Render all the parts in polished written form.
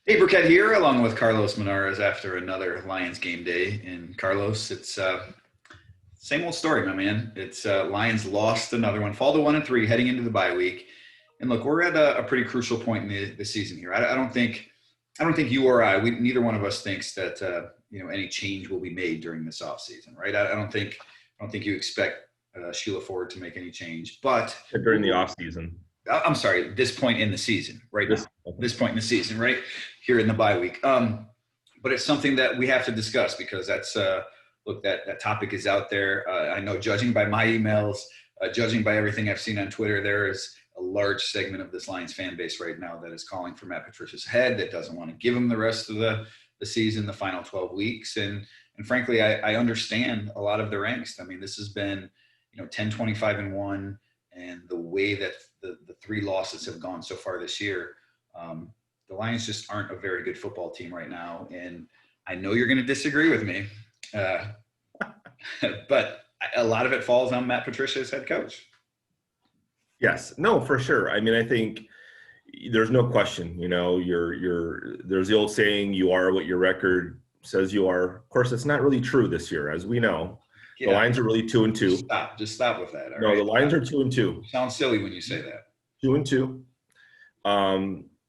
Hey, Burkett here, along with Carlos Monarez after another Lions game day. And Carlos, it's same old story, my man. It's Lions lost another one, fall to 1-3, heading into the bye week. And look, we're at a pretty crucial point in the season here. I don't think you or neither one of us thinks that any change will be made during this offseason, right? I don't think you expect Sheila Ford to make any change, but During the off season. I'm sorry, this point in the season, right now, This okay. this point in the season, right here in the bye week. But it's something that we have to discuss because that's look that topic is out there. I know, judging by my emails, judging by everything I've seen on Twitter, there is a large segment of this Lions fan base right now that is calling for Matt Patricia's head, that doesn't want to give him the rest of the season, the final 12 weeks, and frankly, I understand a lot of their angst. I mean, this has been 10, 25-1, and the way that the three losses have gone so far this year. The Lions just aren't a very good football team right now. And I know you're going to disagree with me, uh, but a lot of it falls on Matt Patricia as head coach. Yes, no, for sure. I mean, I think there's no question. There's the old saying, "You are what your record says you are." Of course, it's not really true this year, as we know. The Yeah, Lions are really 2-2. just stop with that. All No, right. the Lions are 2-2. Sounds silly when you say that. 2-2.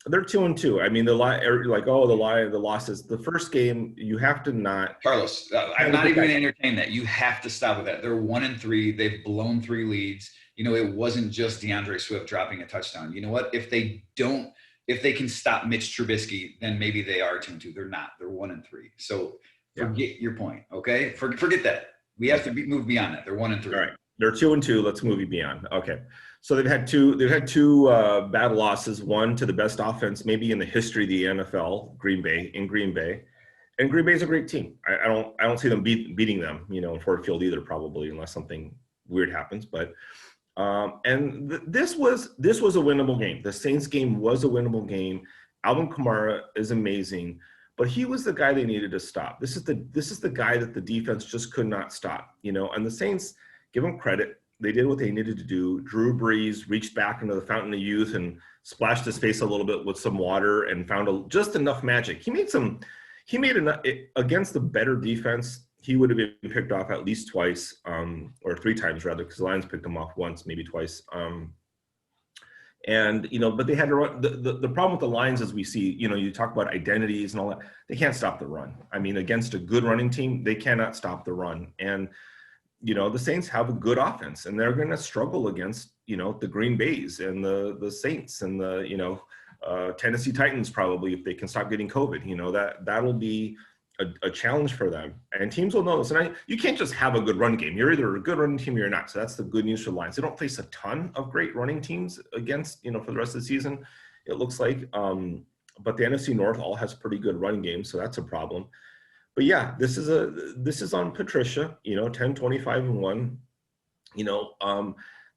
They're 2-2. I mean, the losses. The first game, you have to not. Carlos, I'm not even going to entertain that. You have to stop with that. They're 1-3. They've blown three leads. It wasn't just DeAndre Swift dropping a touchdown. You know what? If they can stop Mitch Trubisky, then maybe they are 2-2. They're not. They're 1-3. So forget your point. Okay, forget that. We have to move beyond that. They're 1-3. All right, they're 2-2. Let's move beyond. Okay, so they've had two bad losses. One to the best offense maybe in the history of the NFL, Green Bay, and Green Bay's a great team. I don't see them beating them, in Ford Field either, probably, unless something weird happens. But this was a winnable game. The Saints game was a winnable game. Alvin Kamara is amazing, but he was the guy they needed to stop. This is the guy that the defense just could not stop. And the Saints, give them credit, they did what they needed to do. Drew Brees reached back into the fountain of youth and splashed his face a little bit with some water and found just enough magic. He made enough against the better defense. He would have been picked off at least twice, or three times rather, because the Lions picked him off once, maybe twice. But they had to run. The problem with the Lions, as we see, you talk about identities and all that, they can't stop the run. I mean, against a good running team, they cannot stop the run. And, the Saints have a good offense, and they're going to struggle against, the Green Bays and the Saints and the, Tennessee Titans, probably, if they can stop getting COVID. That'll be a challenge for them, and teams will know this. And you can't just have a good run game. You're either a good running team or you're not. So that's the good news for the Lions. They don't face a ton of great running teams against, for the rest of the season, it looks like. But the NFC North all has pretty good run games, so that's a problem. But yeah, this is on Patricia. 10, 25-1.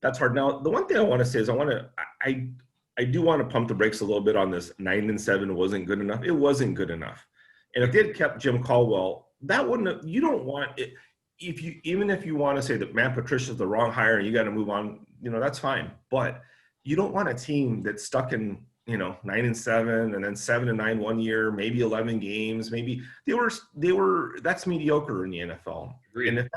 That's hard. Now, the one thing I want to say is I do want to pump the brakes a little bit on this. 9-7 wasn't good enough. It wasn't good enough. And if they had kept Jim Caldwell, that wouldn't have, you don't want it. Even if you want to say that Matt Patricia is the wrong hire and you got to move on, that's fine. But you don't want a team that's stuck in, 9-7 and then 7-9 one year, maybe 11 games, maybe that's mediocre in the NFL. Agreed. And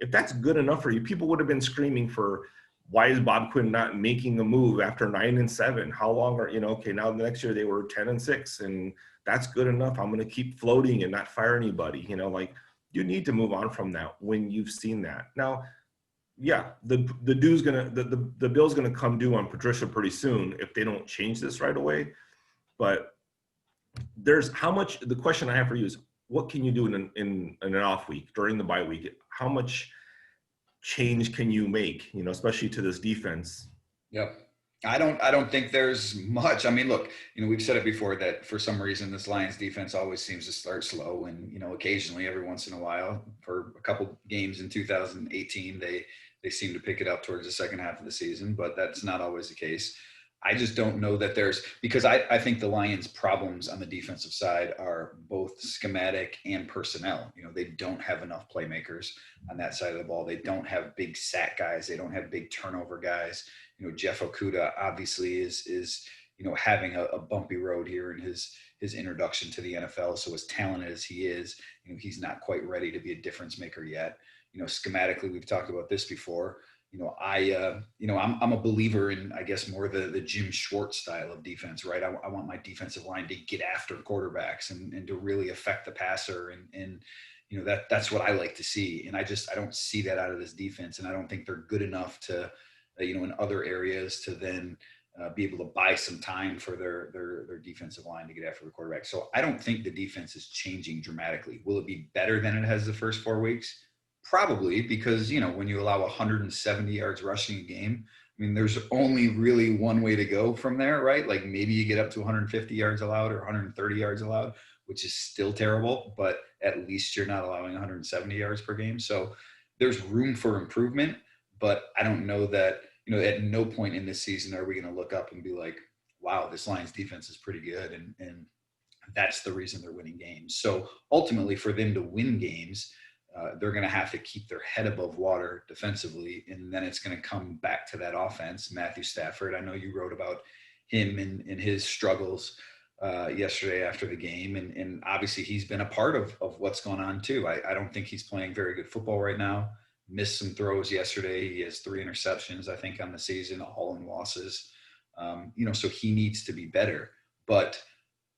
if that's good enough for you, people would have been screaming for, why is Bob Quinn not making a move after 9-7? How long are, okay, now the next year they were 10-6 and that's good enough. I'm going to keep floating and not fire anybody. You need to move on from that when you've seen that. Now, yeah, the bill's going to come due on Patricia pretty soon if they don't change this right away. But the question I have for you is, what can you do in an off week during the bye week? How much change can you make, especially to this defense? Yep. I don't think there's much. I mean, look, we've said it before that for some reason this Lions defense always seems to start slow, and occasionally, every once in a while, for a couple games in 2018, they seem to pick it up towards the second half of the season, but that's not always the case. I just don't know that because I think the Lions' problems on the defensive side are both schematic and personnel. They don't have enough playmakers on that side of the ball. They don't have big sack guys. They don't have big turnover guys. Jeff Okudah obviously is having a bumpy road here in his introduction to the NFL. So as talented as he is, he's not quite ready to be a difference maker yet. Schematically, we've talked about this before. I'm a believer in, I guess, more the Jim Schwartz style of defense, right? I want my defensive line to get after quarterbacks and to really affect the passer. And that's what I like to see. And I don't see that out of this defense. And I don't think they're good enough to, in other areas to then be able to buy some time for their defensive line to get after the quarterback. So I don't think the defense is changing dramatically. Will it be better than it has the first 4 weeks? Probably, because, when you allow 170 yards rushing a game, I mean, there's only really one way to go from there, right? Like maybe you get up to 150 yards allowed or 130 yards allowed, which is still terrible, but at least you're not allowing 170 yards per game. So there's room for improvement, but I don't know that, at no point in this season are we going to look up and be like, wow, this Lions defense is pretty good. And that's the reason they're winning games. So ultimately for them to win games, they're going to have to keep their head above water defensively, and then it's going to come back to that offense. Matthew Stafford, I know you wrote about him and his struggles yesterday after the game, and obviously he's been a part of what's going on too. I don't think he's playing very good football right now. Missed some throws yesterday. He has 3 interceptions, I think, on the season, all in losses. So he needs to be better. But,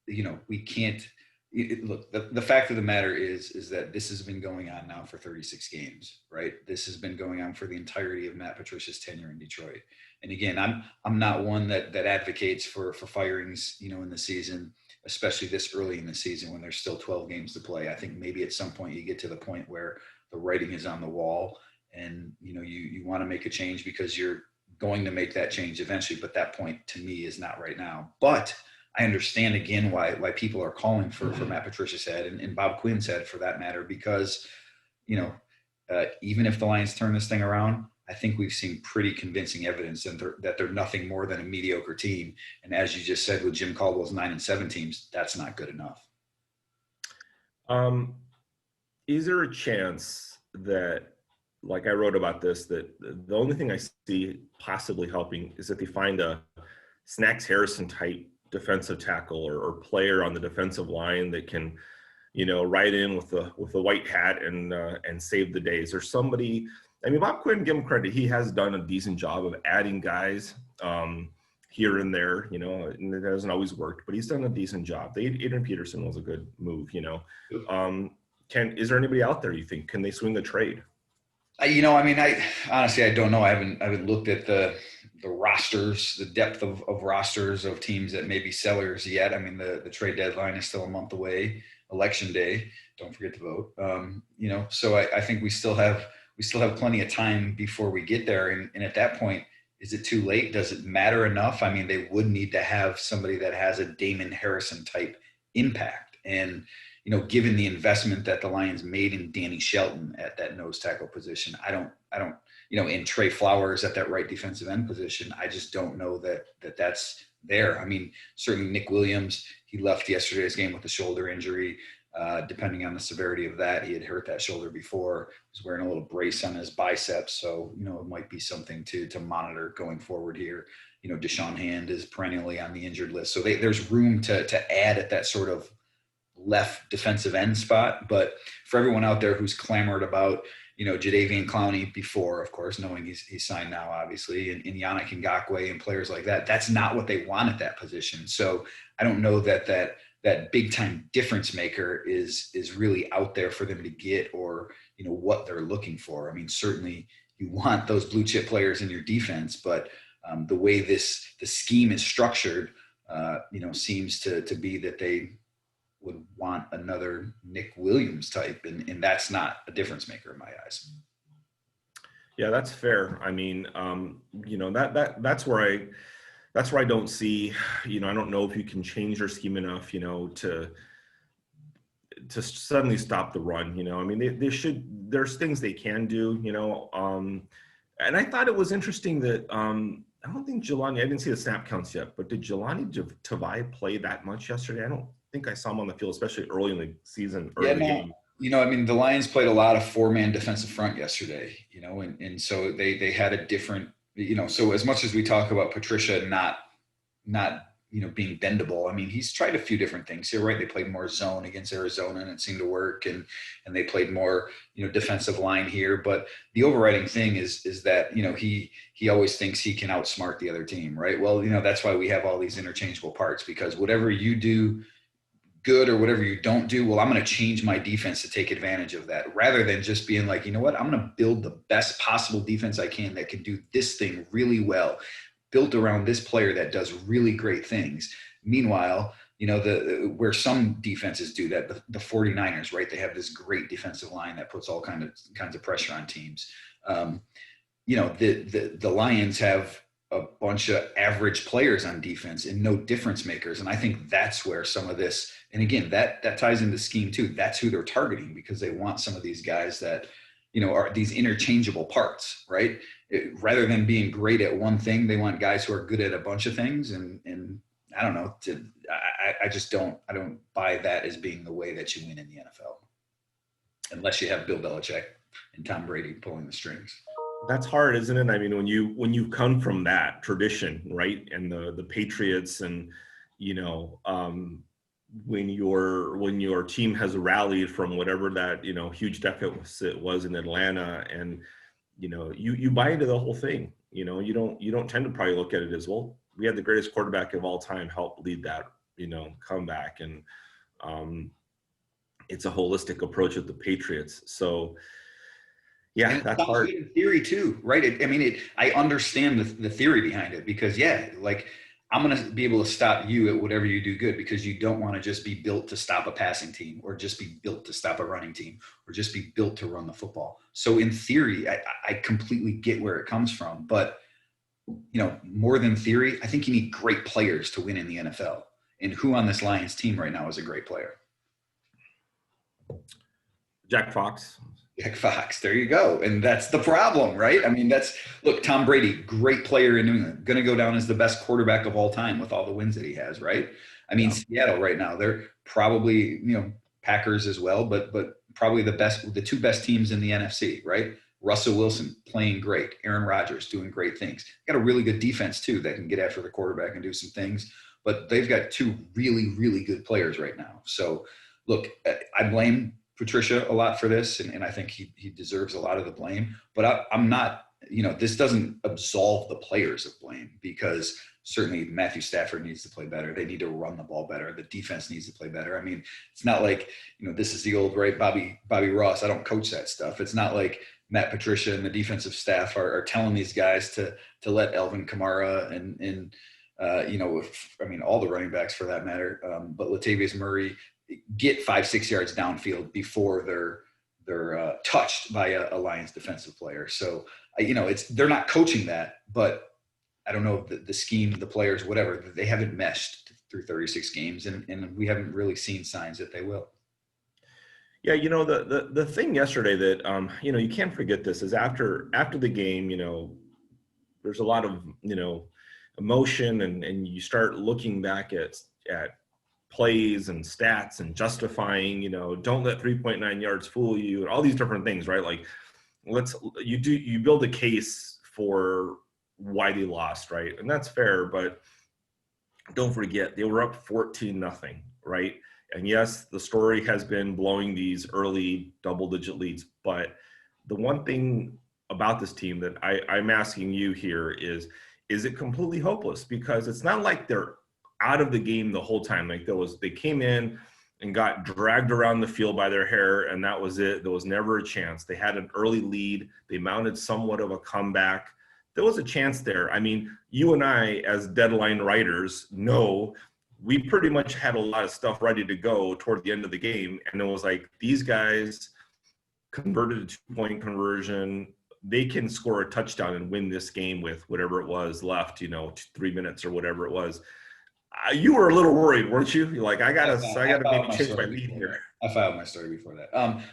we can't – look, the fact of the matter is that this has been going on now for 36 games, right? This has been going on for the entirety of Matt Patricia's tenure in Detroit. And again, I'm not one that advocates for firings, in the season, especially this early in the season when there's still 12 games to play. I think maybe at some point you get to the point where the writing is on the wall and, you want to make a change because you're going to make that change eventually. But that point to me is not right now. But I understand again why people are calling for Matt Patricia's head and Bob Quinn's head for that matter, because, even if the Lions turn this thing around, I think we've seen pretty convincing evidence that they're nothing more than a mediocre team. And as you just said, with Jim Caldwell's 9-7 teams, that's not good enough. Is there a chance that, like I wrote about this, that the only thing I see possibly helping is that they find a Snacks Harrison type defensive tackle or player on the defensive line that can, ride in with the white hat and save the day? Is there somebody? I mean, Bob Quinn, give him credit, he has done a decent job of adding guys here and there, and it hasn't always worked, but he's done a decent job. Adrian Peterson was a good move, Is there anybody out there you think can they swing the trade? I honestly, I don't know. I haven't looked at the rosters, the depth of rosters of teams that may be sellers yet. I mean, the trade deadline is still a month away. Election day, don't forget to vote. So I think we still have plenty of time before we get there. And at that point, is it too late? Does it matter enough? I mean, they would need to have somebody that has a Damon Harrison type impact. And, given the investment that the Lions made in Danny Shelton at that nose tackle position, I don't, in Trey Flowers at that right defensive end position, I just don't know that's there. I mean, certainly Nick Williams, he left yesterday's game with a shoulder injury. Depending on the severity of that, he had hurt that shoulder before. He was wearing a little brace on his biceps. So, it might be something to monitor going forward here. Deshaun Hand is perennially on the injured list. So there's room to add at that sort of left defensive end spot. But for everyone out there who's clamored about, Jadeveon Clowney before, of course, knowing he's signed now, obviously, and Yannick Ngakoue and players like that, that's not what they want at that position. So I don't know that big time difference maker is really out there for them to get, or, what they're looking for. I mean, certainly you want those blue chip players in your defense, but the way the scheme is structured, seems to be that they would want another Nick Williams type, and that's not a difference maker in my eyes. Yeah, that's fair. I mean, that's where I don't see, I don't know if you can change your scheme enough, to suddenly stop the run. I mean, there's things they can do, and I thought it was interesting that I don't think Jelani, I didn't see the snap counts yet, but did Jelani Tavai play that much yesterday? I don't think I saw him on the field, especially early in the season. The game. The Lions played a lot of 4-man defensive front yesterday, and so they had a different, so as much as we talk about Patricia not being bendable. I mean, he's tried a few different things here, right? They played more zone against Arizona and it seemed to work. And they played more, defensive line here. But the overriding thing is that, he always thinks he can outsmart the other team, right? Well, that's why we have all these interchangeable parts, because whatever you do good or whatever you don't do, well, I'm going to change my defense to take advantage of that, rather than just being like, you know what, I'm going to build the best possible defense I can that can do this thing really well, built around this player that does really great things. Meanwhile, where some defenses do that, the 49ers, right? They have this great defensive line that puts all kinds of pressure on teams. The Lions have a bunch of average players on defense and no difference makers. And I think that's where some of this, and again, that ties into scheme too. That's who they're targeting, because they want some of these guys that, are these interchangeable parts, right? Rather than being great at one thing, they want guys who are good at a bunch of things. And I don't know, I don't buy that as being the way that you win in the NFL, unless you have Bill Belichick and Tom Brady pulling the strings. That's hard, isn't it? I mean, when you come from that tradition, right, and the Patriots, and when your team has rallied from whatever that huge deficit was in Atlanta, and you buy into the whole thing. You don't tend to probably look at it as, well, we had the greatest quarterback of all time help lead that comeback, and it's a holistic approach with the Patriots. So. Yeah, that's hard. In theory too, right? I understand the theory behind it, because I'm going to be able to stop you at whatever you do good, because you don't want to just be built to stop a passing team, or just be built to stop a running team, or just be built to run the football. So in theory, I completely get where it comes from, but more than theory, I think you need great players to win in the NFL. And who on this Lions team right now is a great player? Jack Fox. There you go. And that's the problem, right? I mean, look, Tom Brady, great player in New England, going to go down as the best quarterback of all time with all the wins that he has, right? I mean, yeah. Seattle right now, they're probably, Packers as well, but probably the two best teams in the NFC, right? Russell Wilson playing great. Aaron Rodgers doing great things. Got a really good defense too that can get after the quarterback and do some things, but they've got two really, really good players right now. So look, I blame Patricia a lot for this, and I think he deserves a lot of the blame, but I'm not, this doesn't absolve the players of blame, because certainly Matthew Stafford needs to play better. They need to run the ball better. The defense needs to play better. I mean, it's not like, this is the old, right, Bobby Ross. I don't coach that stuff. It's not like Matt Patricia and the defensive staff are telling these guys to let Alvin Kamara and all the running backs for that matter, but Latavius Murray get 5-6 yards downfield before they're touched by a Lions defensive player. So they're not coaching that, but I don't know, the scheme, the players, whatever, they haven't meshed through 36 games, and we haven't really seen signs that they will. Yeah, the thing yesterday that you can't forget this is after the game, there's a lot of emotion, and you start looking back at plays and stats and justifying, don't let 3.9 yards fool you, and all these different things, right? Like, you build a case for why they lost, right? And that's fair, but don't forget, they were up 14-0, right? And yes, the story has been blowing these early double-digit leads, but the one thing about this team that I'm asking you here is it completely hopeless? Because it's not like they're out of the game the whole time. Like they came in and got dragged around the field by their hair, and that was it. There was never a chance. They had an early lead. They mounted somewhat of a comeback. There was a chance there. I mean, you and I, as deadline writers, know we pretty much had a lot of stuff ready to go toward the end of the game. And it was like, these guys converted a 2-point conversion. They can score a touchdown and win this game with whatever it was left, 3 minutes or whatever it was. You were a little worried, weren't you? You're like, I gotta maybe change my lead here. I filed my story before that.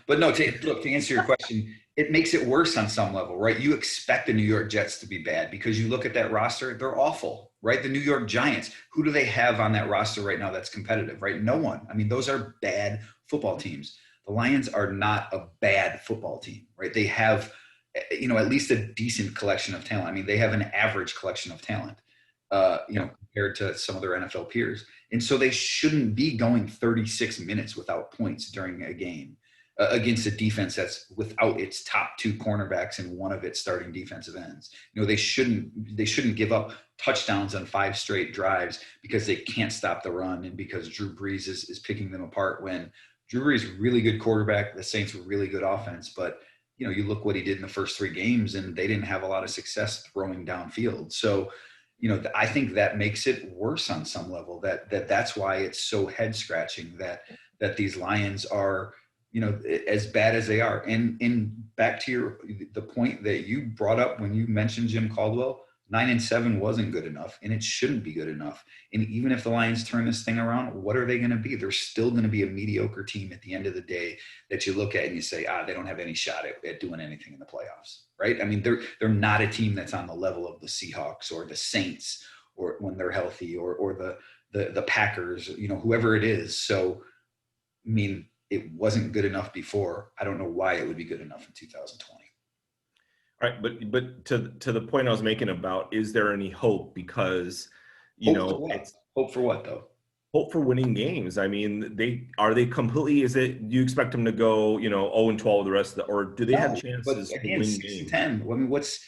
But no, to answer your question, it makes it worse on some level, right? You expect the New York Jets to be bad because you look at that roster, they're awful, right? The New York Giants, who do they have on that roster right now that's competitive, right? No one. I mean, those are bad football teams. The Lions are not a bad football team, right? They have, at least a decent collection of talent. I mean, they have an average collection of talent. compared to some of their NFL peers. And so they shouldn't be going 36 minutes without points during a game against a defense that's without its top two cornerbacks and one of its starting defensive ends. They shouldn't give up touchdowns on 5 straight drives because they can't stop the run and because Drew Brees is picking them apart when Drew Brees really good quarterback. The Saints were really good offense, but you look what he did in the first 3 games and they didn't have a lot of success throwing downfield. So, I think that makes it worse on some level. That's why it's so head scratching that these Lions are, as bad as they are. And back to the point that you brought up when you mentioned Jim Caldwell, 9-7 wasn't good enough, and it shouldn't be good enough. And even if the Lions turn this thing around, what are they going to be? They're still going to be a mediocre team at the end of the day that you look at and you say, they don't have any shot at doing anything in the playoffs, right? I mean, they're not a team that's on the level of the Seahawks or the Saints or when they're healthy or the Packers, whoever it is. So, I mean, it wasn't good enough before. I don't know why it would be good enough in 2020. Right, but to the point I was making about, is there any hope? Because it's hope for what though? Hope for winning games. I mean, they completely? Do you expect them to go 0-12 the rest of or do they have chances to win 6-10? I mean, what's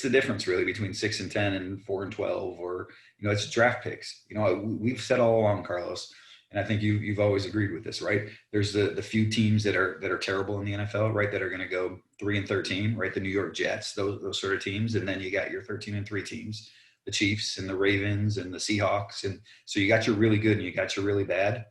the difference really between 6-10 and 4-12? Or it's draft picks. We've said all along, Carlos. And I think you've always agreed with this, right? There's the few teams that are terrible in the NFL, right? That are going to go 3-13, right? The New York Jets, those sort of teams, and then you got your 13-3 teams, the Chiefs and the Ravens and the Seahawks, and so you got your really good and you got your really bad,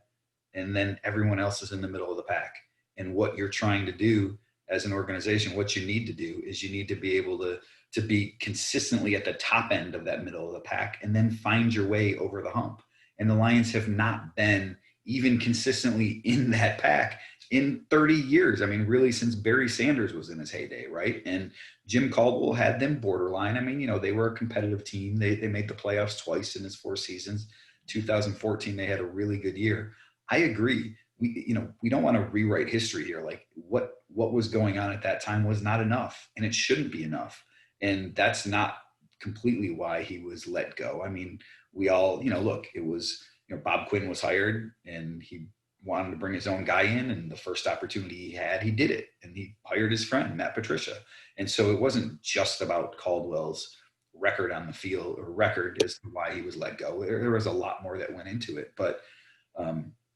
and then everyone else is in the middle of the pack. And what you're trying to do as an organization, what you need to do is you need to be able to be consistently at the top end of that middle of the pack, and then find your way over the hump. And the Lions have not been even consistently in that pack in 30 years. I mean, really since Barry Sanders was in his heyday, right? And Jim Caldwell had them borderline. I mean, they were a competitive team. They made the playoffs twice in his 4 seasons. 2014, they had a really good year. I agree. We don't want to rewrite history here. Like what was going on at that time was not enough, and it shouldn't be enough. And that's not completely why he was let go. I mean, we all, look, it was, Bob Quinn was hired and he wanted to bring his own guy in, and the first opportunity he had, he did it. And he hired his friend, Matt Patricia. And so it wasn't just about Caldwell's record on the field or record as to why he was let go. There was a lot more that went into it. But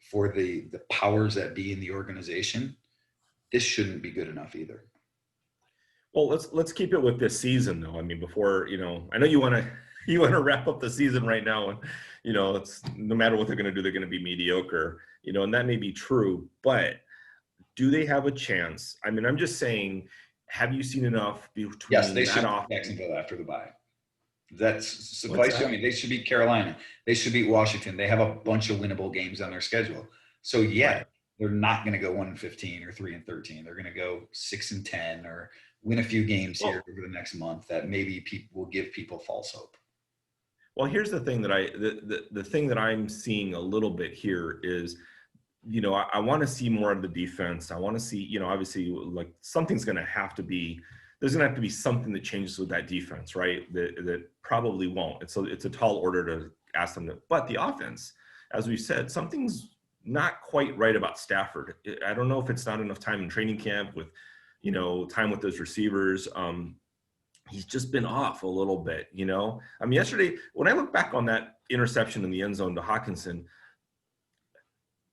for the powers that be in the organization, this shouldn't be good enough either. Well, let's keep it with this season though. I mean, before, I know you want to wrap up the season right now, and it's no matter what they're going to do, they're going to be mediocre, and that may be true, but do they have a chance? I mean, I'm just saying, have you seen enough between? Yes, they should beat Jacksonville after the bye. That's suffice. I mean, they should beat Carolina. They should beat Washington. They have a bunch of winnable games on their schedule. So yeah, right. They're not going to go 1-15 or 3-13. They're going to go 6-10 or win a few games here over the next month that maybe will give people false hope. Well, here's the thing that the thing that I'm seeing a little bit here is, I want to see more of the defense. I want to see, obviously, like something's going to have to be. There's going to have to be something that changes with that defense, right? That probably won't. It's a tall order to ask them to. But the offense, as we said, something's not quite right about Stafford. I don't know if it's not enough time in training camp with, time with those receivers. He's just been off a little bit, I mean, yesterday, when I look back on that interception in the end zone to Hawkinson,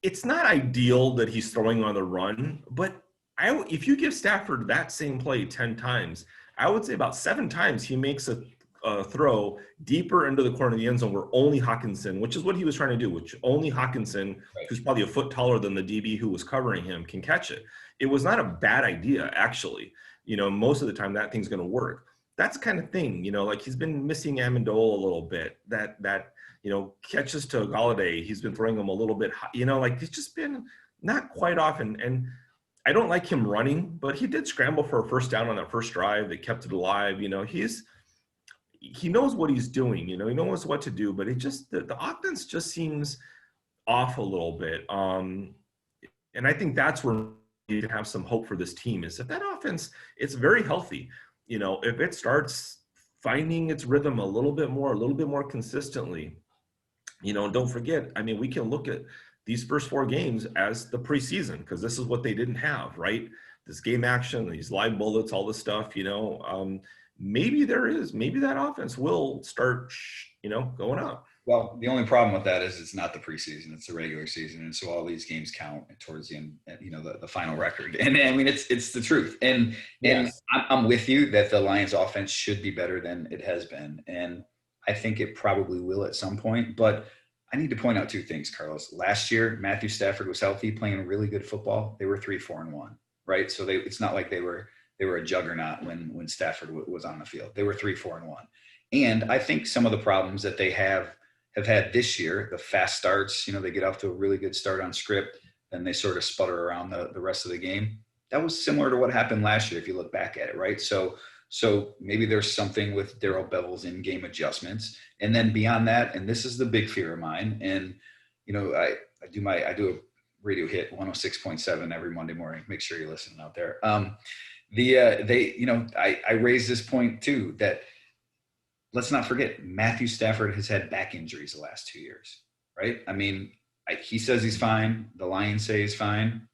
it's not ideal that he's throwing on the run, but if you give Stafford that same play 10 times, I would say about 7 times he makes a throw deeper into the corner of the end zone where only Hawkinson, which is what he was trying to do, which only Hawkinson, who's probably a foot taller than the DB who was covering him, can catch it. It was not a bad idea, actually. Most of the time that thing's going to work. That's the kind of thing, like he's been missing Amendola a little bit. That catches to Galladay, he's been throwing him a little bit, like it's just been not quite often. And I don't like him running, but he did scramble for a first down on that first drive. They kept it alive. He knows what he's doing. He knows what to do, but it just the offense just seems off a little bit. And I think that's where you can have some hope for this team is that offense, it's very healthy. If it starts finding its rhythm a little bit more consistently. Don't forget, I mean, we can look at these first 4 games as the preseason, because this is what they didn't have, right? This game action, these live bullets, all this stuff, maybe that offense will start, going up. Well, the only problem with that is it's not the preseason; it's the regular season, and so all these games count towards the end. The final record. And I mean, it's the truth. And Yes. I'm with you that the Lions' offense should be better than it has been, and I think it probably will at some point. But I need to point out 2 things, Carlos. Last year, Matthew Stafford was healthy, playing really good football. They were 3-4-1, right? So it's not like they were a juggernaut when Stafford was on the field. They were 3-4-1, and I think some of the problems that they have had this year, the fast starts, they get off to a really good start on script, then they sort of sputter around the rest of the game. That was similar to what happened last year, if you look back at it, right? So maybe there's something with Darrell Bevel's in-game adjustments. And then beyond that, and this is the big fear of mine, and, I do a radio hit 106.7 every Monday morning. Make sure you're listening out there. I raised this point too, that let's not forget, Matthew Stafford has had back injuries the last 2 years, right? I mean, he says he's fine. The Lions say he's fine,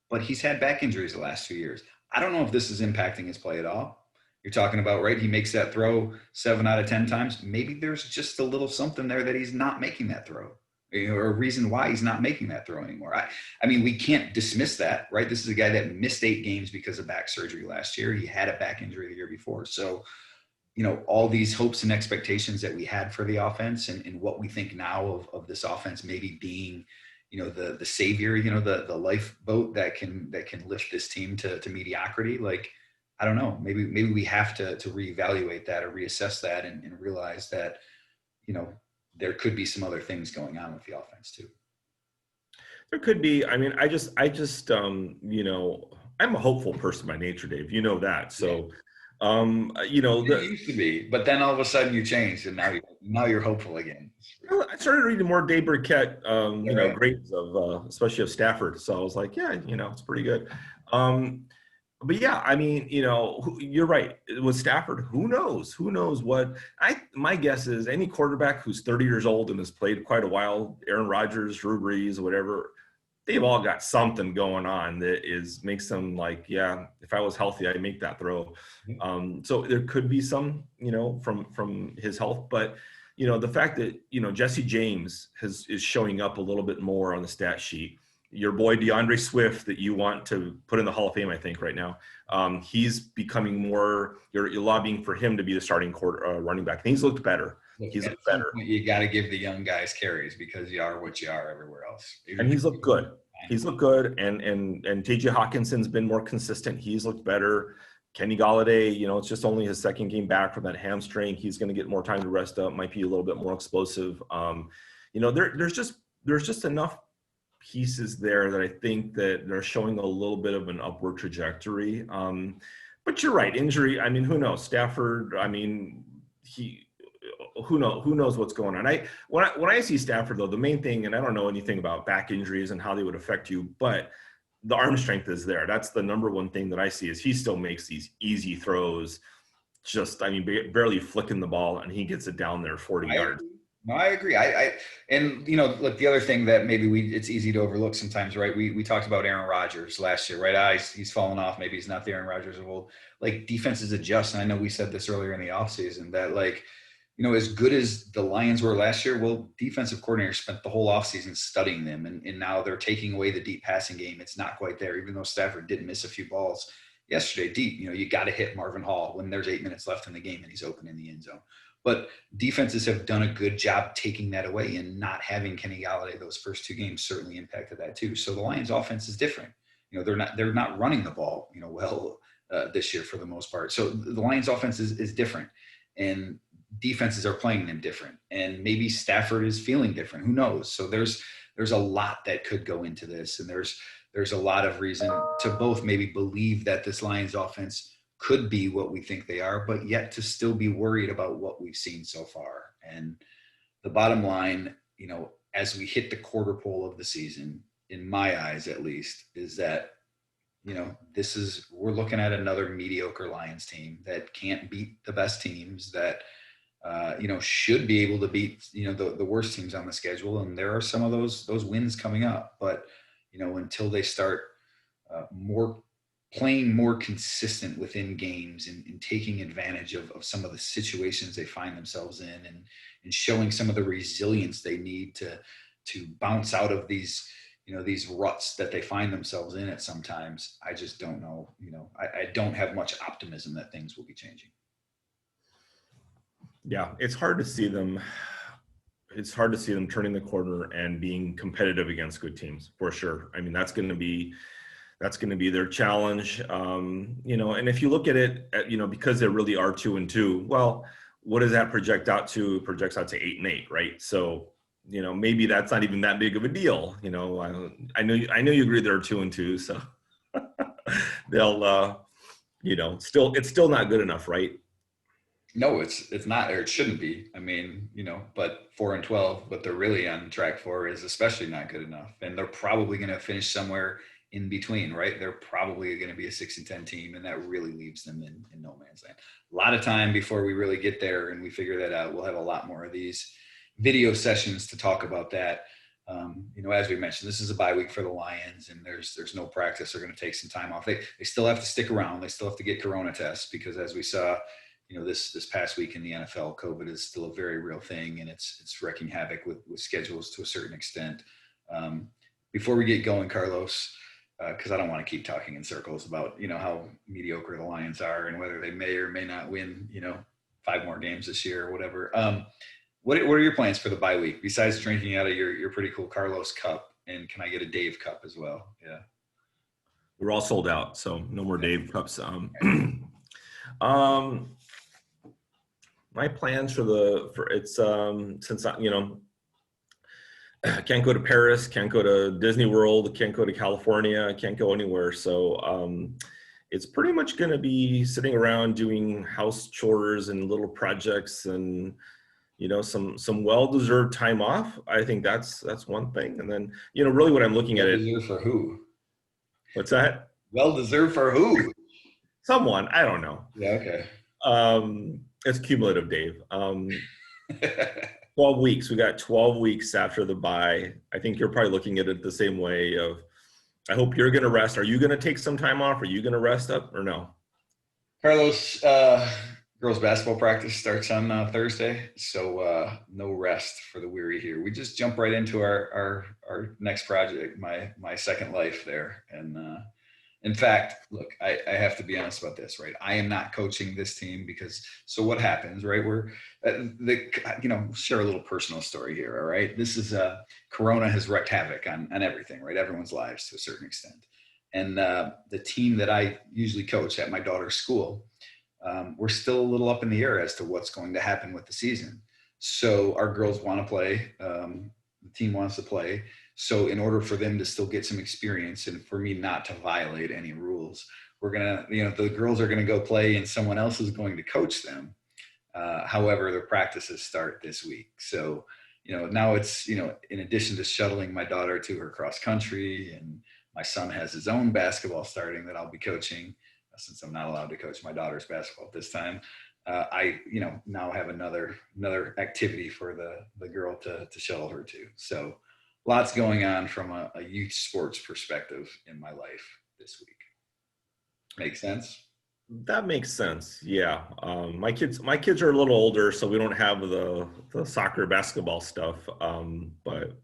but he's had back injuries the last 2 years. I don't know if this is impacting his play at all. You're talking about, right? He makes that throw 7 out of 10 times. Maybe there's just a little something there that he's not making that throw, or a reason why he's not making that throw anymore. I mean, we can't dismiss that, right? This is a guy that missed 8 games because of back surgery last year. He had a back injury the year before. So, all these hopes and expectations that we had for the offense, and what we think now of this offense maybe being, the savior, the lifeboat that can lift this team to mediocrity. Like, I don't know, maybe we have to reevaluate that or reassess that and realize that, there could be some other things going on with the offense too. There could be. I mean, I just, I'm a hopeful person by nature, Dave. You know that. So, You used to be, but then all of a sudden you changed, and now you're hopeful again. I started reading more Dave Burkett, Right. grades of, especially of Stafford. So I was like, yeah, it's pretty good. But yeah, I mean, you're right. With Stafford, who knows? Who knows what? My guess is any quarterback who's 30 years old and has played quite a while, Aaron Rodgers, Drew Brees, whatever, they've all got something going on that makes them like, yeah, if I was healthy, I'd make that throw. So there could be some, from his health, but the fact that, Jesse James is showing up a little bit more on the stat sheet. Your boy DeAndre Swift, that you want to put in the Hall of Fame, I think, right now. He's becoming more. You're lobbying for him to be the starting running back. And he's looked better. He's looked better. You got to give the young guys carries, because you are what you are everywhere else. And he's looked good. He's looked good. And T.J. Hawkinson's been more consistent. He's looked better. Kenny Golladay, it's just only his second game back from that hamstring. He's going to get more time to rest up. Might be a little bit more explosive. There's just enough pieces there that I think that they're showing a little bit of an upward trajectory. But you're right, injury. I mean, who knows? Stafford. I mean, who knows what's going on. When I see Stafford, though, the main thing, and I don't know anything about back injuries and how they would affect you, but the arm strength is there. That's the number one thing that I see, is he still makes these easy throws. Just, I mean, barely flicking the ball, and he gets it down there 40 yards. No, I agree. And look, the other thing that maybe it's easy to overlook sometimes, right? We talked about Aaron Rodgers last year, right? He's fallen off. Maybe he's not the Aaron Rodgers of old. Like, defenses adjust. And I know we said this earlier in the offseason that, like, as good as the Lions were last year, well, defensive coordinators spent the whole offseason studying them, and now they're taking away the deep passing game. It's not quite there, even though Stafford did miss a few balls yesterday deep. You got to hit Marvin Hall when there's 8 minutes left in the game and he's open in the end zone. But defenses have done a good job taking that away, and not having Kenny Golladay those first 2 games certainly impacted that too. So the Lions offense is different. They're not running the ball, well, this year for the most part. So the Lions offense is different, and defenses are playing them different, and maybe Stafford is feeling different. Who knows? So there's a lot that could go into this, and there's a lot of reason to both maybe believe that this Lions offense could be what we think they are, but yet to still be worried about what we've seen so far. And the bottom line, as we hit the quarter pole of the season, in my eyes at least, is that we're looking at another mediocre Lions team that can't beat the best teams, that should be able to beat, the worst teams on the schedule. And there are some of those wins coming up, but, until they start more playing more consistent within games and taking advantage of some of the situations they find themselves in, and showing some of the resilience they need to bounce out of these ruts that they find themselves in at sometimes. I just don't know, I don't have much optimism that things will be changing. Yeah, it's hard to see them. It's hard to see them turning the corner and being competitive against good teams, for sure. I mean, that's going to be their challenge. And if you look at it, because they really are 2-2, well, what does that project out to? It projects out to 8-8, right? So, maybe that's not even that big of a deal. I know you agree they're 2-2, so they'll, it's still not good enough, right? No, it's not, or it shouldn't be. I mean, but 4-12, what they're really on track for is especially not good enough. And they're probably going to finish somewhere in between, right? They're probably going to be a 6-10 team, and that really leaves them in no man's land. A lot of time before we really get there and we figure that out. We'll have a lot more of these video sessions to talk about that. As we mentioned, this is a bye week for the Lions, and there's no practice. They're going to take some time off. They still have to stick around. They still have to get Corona tests, because as we saw, this past week in the NFL, COVID is still a very real thing, and it's wreaking havoc with schedules to a certain extent. Before we get going, Carlos, because I don't want to keep talking in circles about, how mediocre the Lions are and whether they may or may not win, 5 more games this year or whatever. What are your plans for the bye week besides drinking out of your pretty cool Carlos cup? And can I get a Dave cup as well? Yeah. We're all sold out, so no more Dave cups. My plans since I can't go to Paris, can't go to Disney World, can't go to California, can't go anywhere. So it's pretty much going to be sitting around doing house chores and little projects, and some well-deserved time off. I think that's one thing. And then really what I'm looking at it. Well-deserved for who? What's that? Well-deserved for who? Someone, I don't know. Yeah. Okay. It's cumulative, Dave. 12 weeks. We got 12 weeks after the bye. I think you're probably looking at it the same way of, I hope you're going to rest. Are you going to take some time off? Are you going to rest up or no? Carlos, girls basketball practice starts on Thursday. So no rest for the weary here. We just jump right into our next project, my second life there. And in fact, look, I have to be honest about this, right? I am not coaching this team so what happens, right? We're share a little personal story here. All right. This is Corona has wreaked havoc on everything, right? Everyone's lives to a certain extent. And the team that I usually coach at my daughter's school, we're still a little up in the air as to what's going to happen with the season. So our girls want to play. The team wants to play. So in order for them to still get some experience and for me not to violate any rules, we're going to, the girls are going to go play and someone else is going to coach them. However, their practices start this week. So, now it's, in addition to shuttling my daughter to her cross country, and my son has his own basketball starting that I'll be coaching, since I'm not allowed to coach my daughter's basketball at this time. I now have another activity for the girl to shuttle her to. So lots going on from a youth sports perspective in my life this week. Make sense? That makes sense. Yeah. My kids are a little older, so we don't have the soccer basketball stuff. But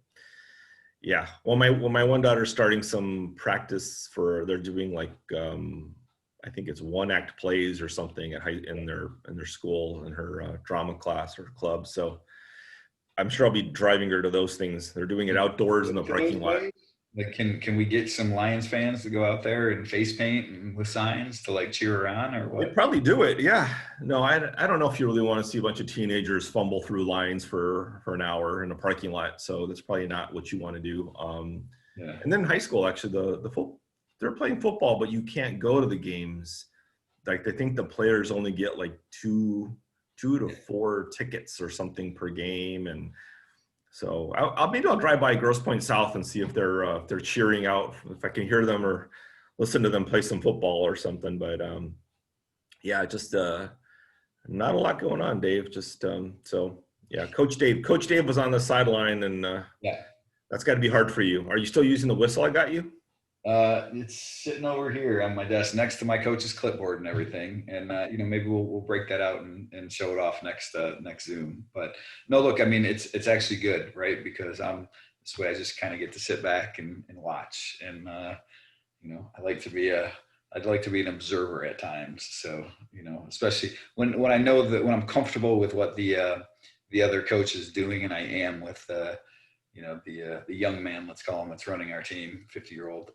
yeah, well, my one daughter's starting some practice they're doing like, I think it's 1-act plays or something in their school, in her drama class or club. So I'm sure I'll be driving her to those things. They're doing it outdoors in the parking lot. Like, can we get some Lions fans to go out there and face paint and with signs to like cheer her on, or what? They'd probably do it. Yeah. No, I don't know if you really want to see a bunch of teenagers fumble through lines for an hour in a parking lot. So that's probably not what you want to do. Yeah. And then high school, actually, they're playing football, but you can't go to the games. Like, they think the players only get like 2 to 4 tickets or something per game. And so maybe I'll drive by Grosse Pointe South and see if they're cheering out, if I can hear them, or listen to them play some football or something. But yeah, just not a lot going on, Dave. Just so yeah, Coach Dave was on the sideline, and Yeah. that's got to be hard for you. Are you still using the whistle I got you? It's sitting over here on my desk next to my coach's clipboard and everything. And, maybe we'll break that out and show it off next Zoom. But no, look, I mean, it's actually good, right? Because this way I just kind of get to sit back and watch. And, I'd like to be an observer at times. So, especially when I know that when I'm comfortable with what the other coach is doing, and I am with, the young man, let's call him, that's running our team, 50-year-old.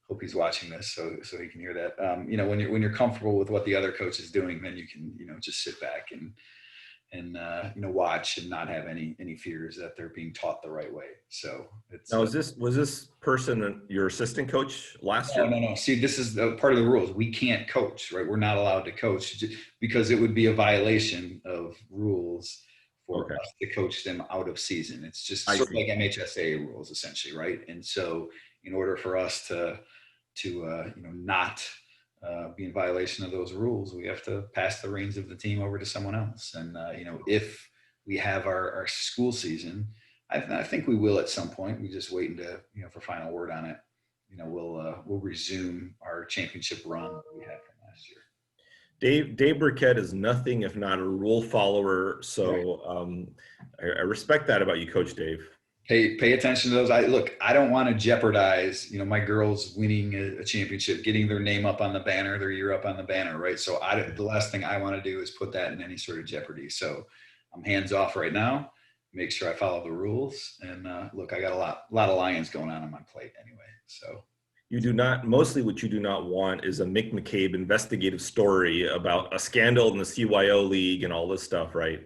Hope he's watching this so he can hear that. When you're comfortable with what the other coach is doing, then you can, just sit back and watch and not have any fears that they're being taught the right way. So it's. Now, was this person your assistant coach last year? No. See, this is part of the rules. We can't coach, right? We're not allowed to coach because it would be a violation of rules for us to coach them out of season. It's just sort of like MHSA rules, essentially, right? And so, in order for us to not be in violation of those rules, we have to pass the reins of the team over to someone else. And if we have our school season, I think we will at some point. We just waiting to for final word on it. We'll resume our championship run that we had from last year. Dave Burkett is nothing if not a rule follower. So I respect that about you, Coach Dave. Pay attention to those. I don't want to jeopardize, my girls winning a championship, getting their name up on the banner, their year up on the banner, right? So the last thing I want to do is put that in any sort of jeopardy. So I'm hands off right now. Make sure I follow the rules. And look, I got a lot of lions going on my plate anyway. So. Mostly what you do not want is a Mick McCabe investigative story about a scandal in the CYO league and all this stuff, right?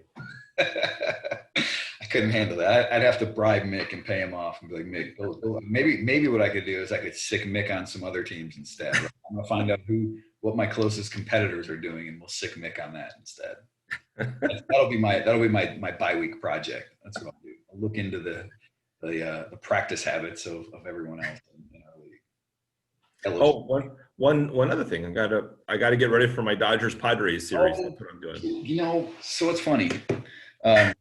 I couldn't handle that. I'd have to bribe Mick and pay him off and be like, Mick, maybe what I could do is I could sick Mick on some other teams instead. Right? I'm going to find out what my closest competitors are doing, and we'll sick Mick on that instead. That'll be my bye-week project. That's what I'll do. I'll look into the practice habits of everyone else in our league. Oh, one other thing. I gotta get ready for my Dodgers Padres series. That's what I'm doing. So it's funny. I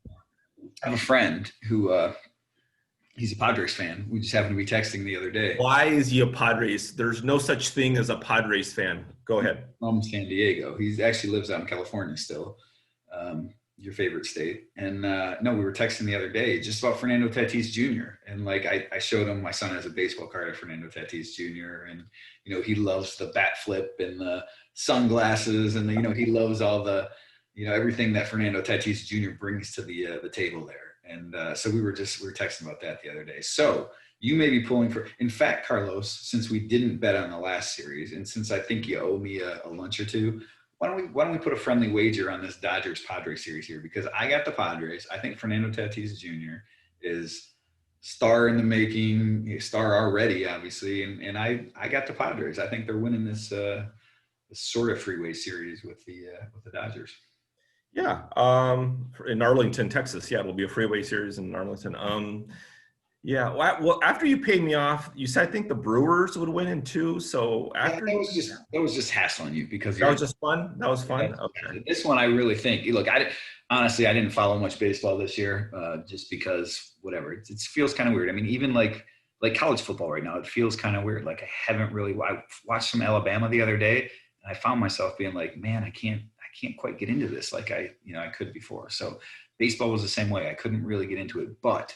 have a friend who he's a Padres fan. We just happened to be texting the other day. Why is he a Padres? There's no such thing as a Padres fan. Go ahead. From San Diego. He actually lives out in California still. Your favorite state. And no, we were texting the other day just about Fernando Tatis Jr. And I showed him, my son has a baseball card of Fernando Tatis Jr. And, he loves the bat flip and the sunglasses and he loves all the, everything that Fernando Tatis Jr. brings to the table there. And so we were texting about that the other day. So you may be pulling in fact, Carlos, since we didn't bet on the last series, and since I think you owe me a lunch or two, why don't we put a friendly wager on this Dodgers-Padres series here? Because I got the Padres. I think Fernando Tatis Jr. is star in the making, star already, obviously, and I got the Padres. I think they're winning this sort of freeway series with the Dodgers. Yeah, in Arlington, Texas. Yeah, it'll be a freeway series in Arlington. Yeah. Well, after you paid me off, you said I think the Brewers would win in 2. So after that was just hassling you because that was just fun. That was fun. Okay. This one I really think. Look, I didn't follow much baseball this year, just because whatever. It feels kind of weird. I mean, even like college football right now, it feels kind of weird. Like I watched some Alabama the other day, and I found myself being like, man, I can't quite get into this like I could before. So baseball was the same way. I couldn't really get into it, but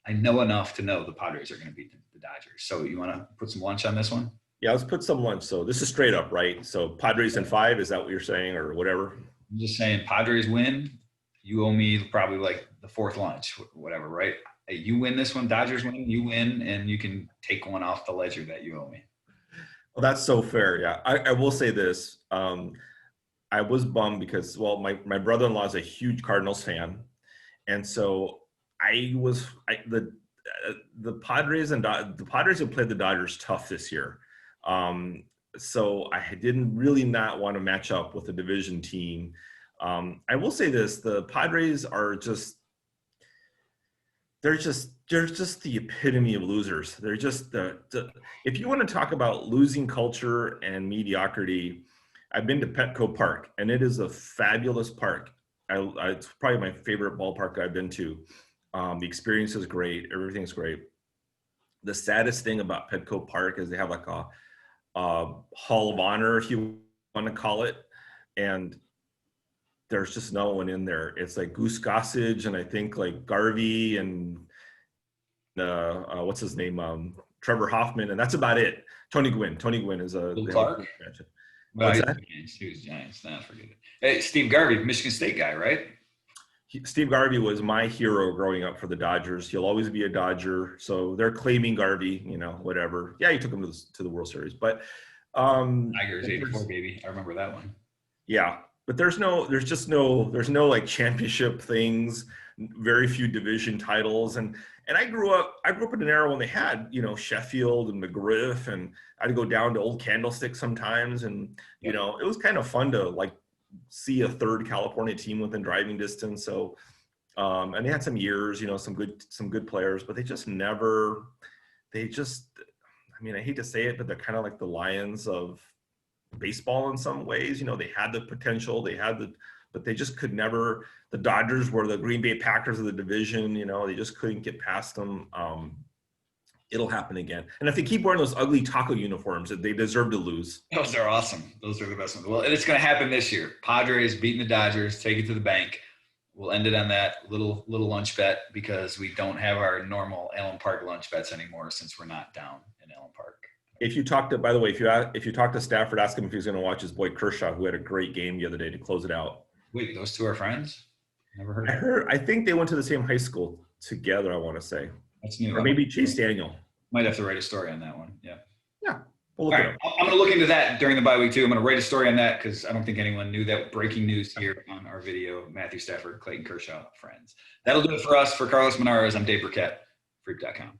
I know enough to know the Padres are going to beat the Dodgers. So you want to put some lunch on this one? Yeah, let's put some lunch. So this is straight up, right? So Padres in 5, is that what you're saying or whatever? I'm just saying Padres win. You owe me probably like the 4th lunch, whatever, right? Hey, you win this one, Dodgers win, you win, and you can take one off the ledger that you owe me. Well, that's so fair. Yeah, I will say this. I was bummed because, well, my brother-in-law is a huge Cardinals fan. And so the Padres have played the Dodgers tough this year. So I didn't really not want to match up with a division team. I will say this, the Padres are they're just the epitome of losers. They're just if you want to talk about losing culture and mediocrity, I've been to Petco Park, and it is a fabulous park. It's probably my favorite ballpark I've been to. The experience is great. Everything's great. The saddest thing about Petco Park is they have like a Hall of Honor, if you want to call it, and there's just no one in there. It's like Goose Gossage and I think like Garvey and what's his name, Trevor Hoffman, and that's about it. Tony Gwynn is a Clark. What's that? He was Giants. Nah, forget it. Hey, Steve Garvey, Michigan State guy, right? Steve Garvey was my hero growing up for the Dodgers. He'll always be a Dodger. So they're claiming Garvey, whatever. Yeah, he took him to the World Series, but Tigers 84, baby. I remember that one. Yeah, but there's no like championship things, very few division titles, and I grew up in an era when they had Sheffield and McGriff, and I'd go down to Old Candlestick sometimes, and it was kind of fun to like see a third California team within driving distance. So and they had some years, some good players, but I hate to say it, but they're kind of like the Lions of baseball in some ways. They had the potential, but they just could never. The Dodgers were the Green Bay Packers of the division. They just couldn't get past them. It'll happen again. And if they keep wearing those ugly taco uniforms, they deserve to lose. Those are awesome. Those are the best ones. Well, and it's going to happen this year. Padres beating the Dodgers, take it to the bank. We'll end it on that little lunch bet because we don't have our normal Allen Park lunch bets anymore since we're not down in Allen Park. If you talk to Stafford, ask him if he's going to watch his boy Kershaw, who had a great game the other day to close it out. Wait, those two are friends? Never heard. I think they went to the same high school together, I want to say. That's new. Or maybe Chase Daniel. Might have to write a story on that one. Yeah. Yeah. We'll look it up. I'm going to look into that during the bye week too. I'm going to write a story on that because I don't think anyone knew that. Breaking news here on our video: Matthew Stafford, Clayton Kershaw, friends. That'll do it for us. For Carlos Menares, I'm Dave Burkett, Freak.com.